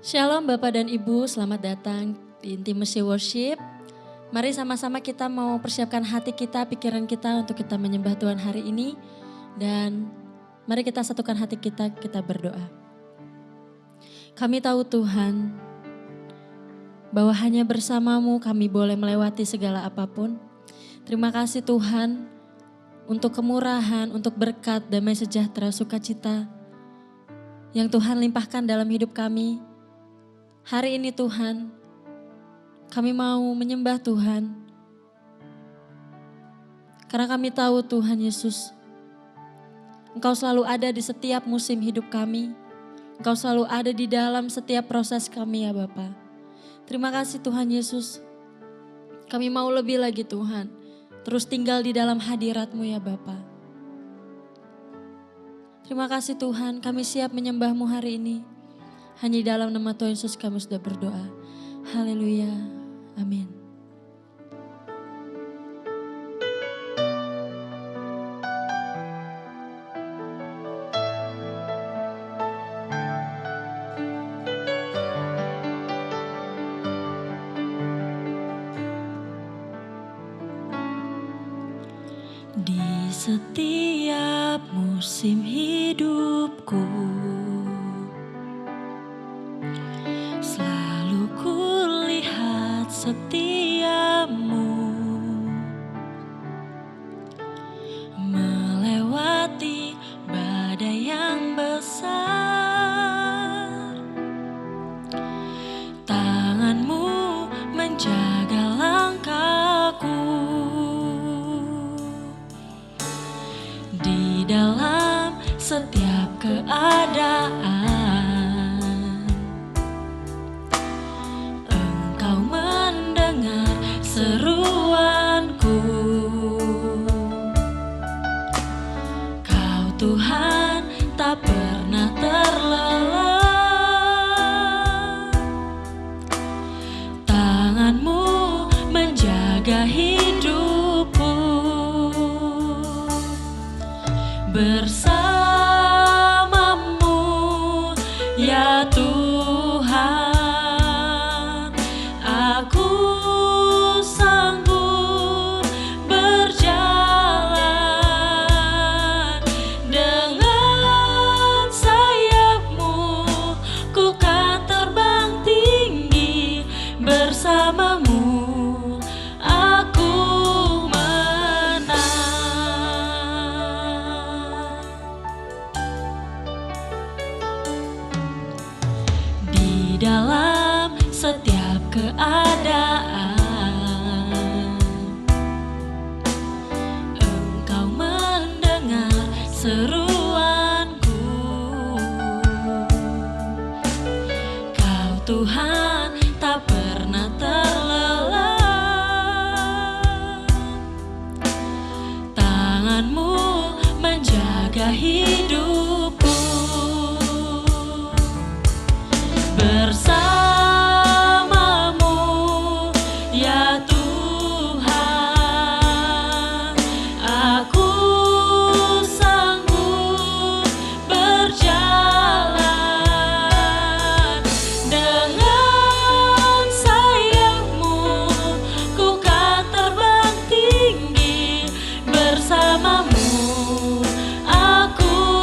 Shalom Bapak dan Ibu, selamat datang di Intimacy Worship. Mari sama-sama kita mau persiapkan hati kita, pikiran kita untuk kita menyembah Tuhan hari ini. Dan mari kita satukan hati kita, kita berdoa. Kami tahu Tuhan, bahwa hanya bersama-Mu kami boleh melewati segala apapun. Terima kasih Tuhan untuk kemurahan, untuk berkat, damai sejahtera, sukacita yang Tuhan limpahkan dalam hidup kami. Hari ini Tuhan, kami mau menyembah Tuhan. Karena kami tahu Tuhan Yesus, Engkau selalu ada di setiap musim hidup kami. Engkau selalu ada di dalam setiap proses kami ya Bapa. Terima kasih Tuhan Yesus. Kami mau lebih lagi Tuhan. Terus tinggal di dalam hadirat-Mu ya Bapa. Terima kasih Tuhan, kami siap menyembah-Mu hari ini. Hanya di dalam nama Tuhan Yesus kami sudah berdoa. Haleluya. Amin. Di setiap musim hidupku, selalu kulihat setiamu melewati badai yang besar. Tangan-Mu menjaga langkahku di dalam setiap keadaan. Engkau mendengar seruanku. Kau Tuhan tak pernah terlelah. Tangan-Mu menjaga hidupku. Bersama-Mu ya Tuhan, aku sanggup berjalan. Dengan sayap-Mu ku kan terbang tinggi. Bersama-Mu aku dalam setiap keadaan. Engkau mendengar seruanku. Kau Tuhan tak pernah terlelah. Tangan-Mu menjaga hidupku. Bersama-Mu ya Tuhan, aku sanggup berjalan. Dengan sayap-Mu ku kan terbang tinggi. Bersama-Mu aku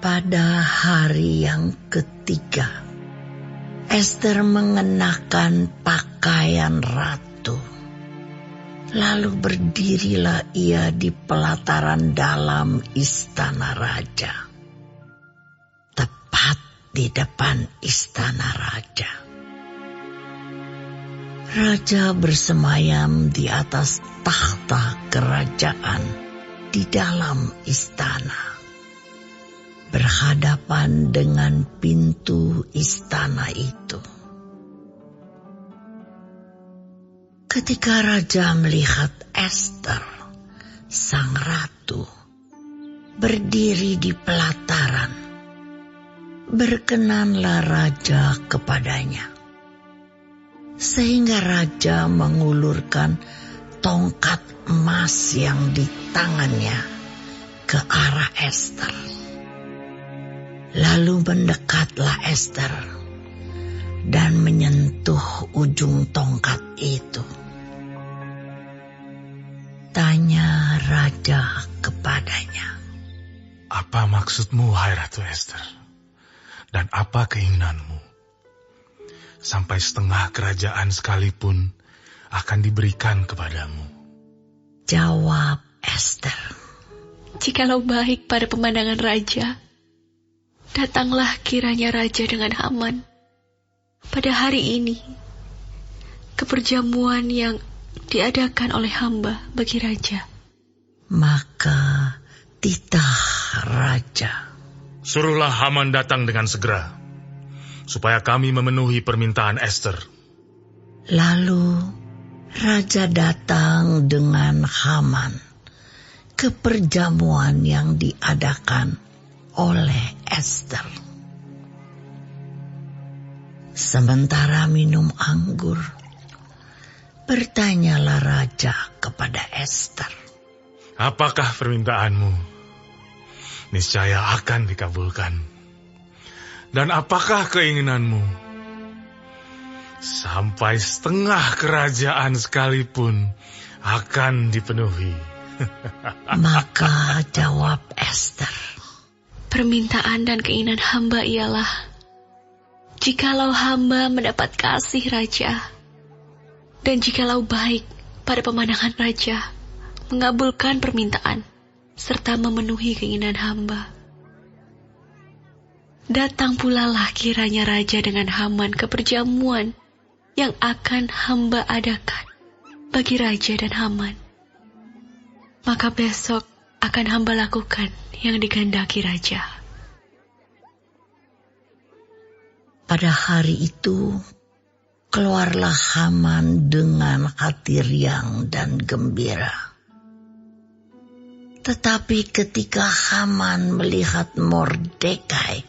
Pada hari yang ketiga, Ester mengenakan pakaian ratu. Lalu berdirilah ia di pelataran dalam istana raja, tepat di depan istana raja. Raja bersemayam di atas takhta kerajaan di dalam istana, berhadapan dengan pintu istana itu. Ketika raja melihat Ester, sang ratu, berdiri di pelataran, berkenanlah raja kepadanya, sehingga raja mengulurkan tongkat emas yang di tangannya ke arah Ester. Lalu mendekatlah Ester dan menyentuh ujung tongkat itu. Tanya raja kepadanya, "Apa maksudmu, hai Ratu Ester? Dan apa keinginanmu? Sampai setengah kerajaan sekalipun akan diberikan kepadamu." Jawab Ester, "Jikalau baik pada pemandangan raja, datanglah kiranya raja dengan Haman pada hari ini ke perjamuan yang diadakan oleh hamba bagi raja." Maka titah raja, "Suruhlah Haman datang dengan segera, supaya kami memenuhi permintaan Ester." Lalu raja datang dengan Haman ke perjamuan yang diadakan oleh Ester. Sementara minum anggur, bertanyalah raja kepada Ester, "Apakah permintaanmu? Niscaya akan dikabulkan. Dan apakah keinginanmu? Sampai setengah kerajaan sekalipun akan dipenuhi." Maka jawab Ester, Permintaan dan keinginan hamba ialah, jikalau hamba mendapat kasih raja, dan jikalau baik pada pemandangan raja, mengabulkan permintaan, serta memenuhi keinginan hamba. Datang pula lah kiranya raja dengan Haman ke perjamuan yang akan hamba adakan bagi raja dan Haman. Maka besok akan hamba lakukan yang dikehendaki raja. Pada hari itu, keluarlah Haman dengan hati riang dan gembira. Tetapi ketika Haman melihat Mordekai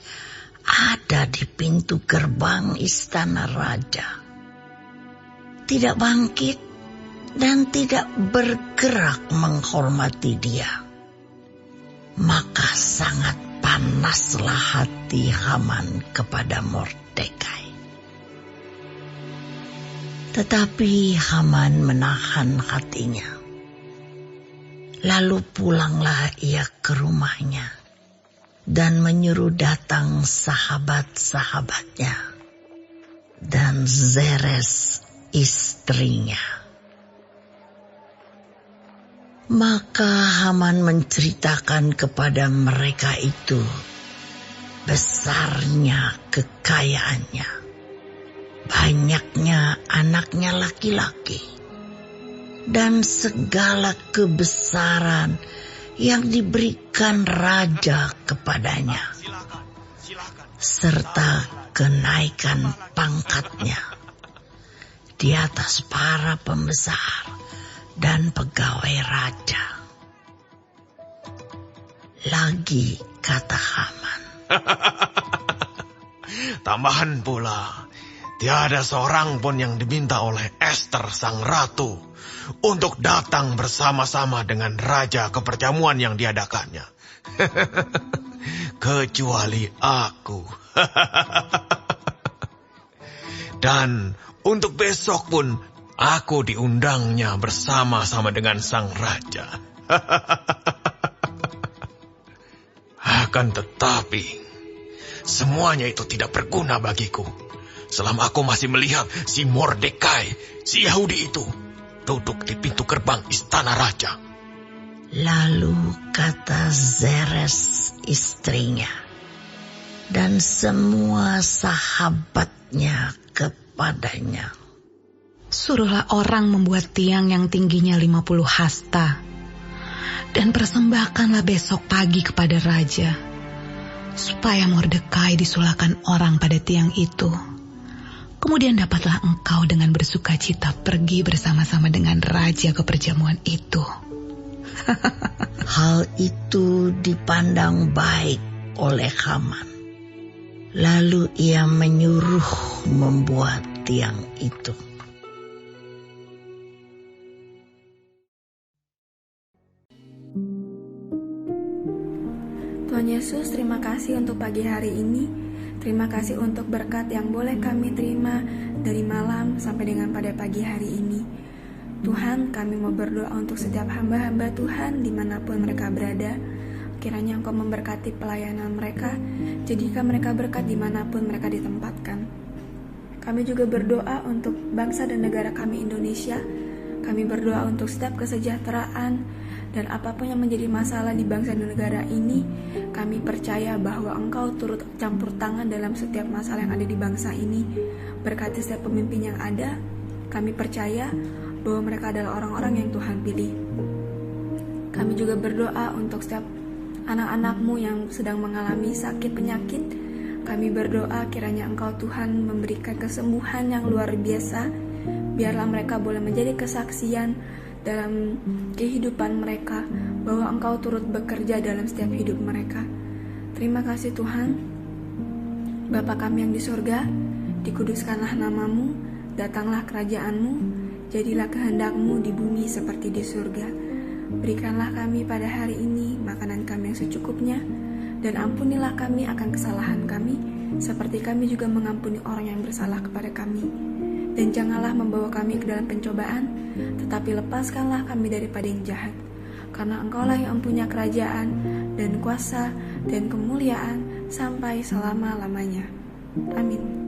ada di pintu gerbang istana raja, tidak bangkit dan tidak bergerak menghormati dia, maka sangat panaslah hati Haman kepada Mordekai. Tetapi Haman menahan hatinya. Lalu pulanglah ia ke rumahnya dan menyuruh datang sahabat-sahabatnya dan Zeres istrinya. Maka Haman menceritakan kepada mereka itu besarnya kekayaannya, banyaknya anaknya laki-laki, dan segala kebesaran yang diberikan raja kepadanya, serta kenaikan pangkatnya di atas para pembesar dan pegawai raja. Lagi kata Haman, "Tambahan pula, tiada seorang pun yang diminta oleh Ester sang ratu untuk datang bersama-sama dengan raja ke perjamuan yang diadakannya. Kecuali aku. Dan untuk besok pun aku diundangnya bersama-sama dengan sang raja. Akan tetapi, semuanya itu tidak berguna bagiku. Selama aku masih melihat si Mordekai, si Yahudi itu, duduk di pintu gerbang istana raja. Lalu kata Zeres istrinya dan semua sahabatnya kepadanya, suruhlah orang membuat tiang yang tingginya 50 hasta, dan persembahkanlah besok pagi kepada raja, supaya Mordekai disulahkan orang pada tiang itu. Kemudian dapatlah engkau dengan bersuka cita pergi bersama-sama dengan raja ke perjamuan itu. Hal itu dipandang baik oleh Haman. Lalu ia menyuruh membuat tiang itu. Tuhan Yesus, terima kasih untuk pagi hari ini. Terima kasih untuk berkat yang boleh kami terima dari malam sampai dengan pada pagi hari ini. Tuhan, kami mau berdoa untuk setiap hamba-hamba Tuhan dimanapun mereka berada. Kiranya Engkau memberkati pelayanan mereka, jadikan mereka berkat dimanapun mereka ditempatkan. Kami juga berdoa untuk bangsa dan negara kami Indonesia. Kami berdoa untuk setiap kesejahteraan dan apapun yang menjadi masalah di bangsa dan negara ini. Kami percaya bahwa Engkau turut campur tangan dalam setiap masalah yang ada di bangsa ini. Berkati setiap pemimpin yang ada. Kami percaya bahwa mereka adalah orang-orang yang Tuhan pilih. Kami juga berdoa untuk setiap anak-anak-Mu yang sedang mengalami sakit penyakit. Kami berdoa kiranya Engkau Tuhan memberikan kesembuhan yang luar biasa. Biarlah mereka boleh menjadi kesaksian dalam kehidupan mereka, bahwa Engkau turut bekerja dalam setiap hidup mereka. Terima kasih Tuhan. Bapa kami yang di surga, dikuduskanlah nama-Mu, datanglah kerajaan-Mu, jadilah kehendak-Mu di bumi seperti di surga. Berikanlah kami pada hari ini makanan kami yang secukupnya, dan ampunilah kami akan kesalahan kami, seperti kami juga mengampuni orang yang bersalah kepada kami. Dan janganlah membawa kami ke dalam pencobaan, tetapi lepaskanlah kami daripada yang jahat. Karena Engkaulah yang mempunyai kerajaan, dan kuasa, dan kemuliaan, sampai selama-lamanya. Amin.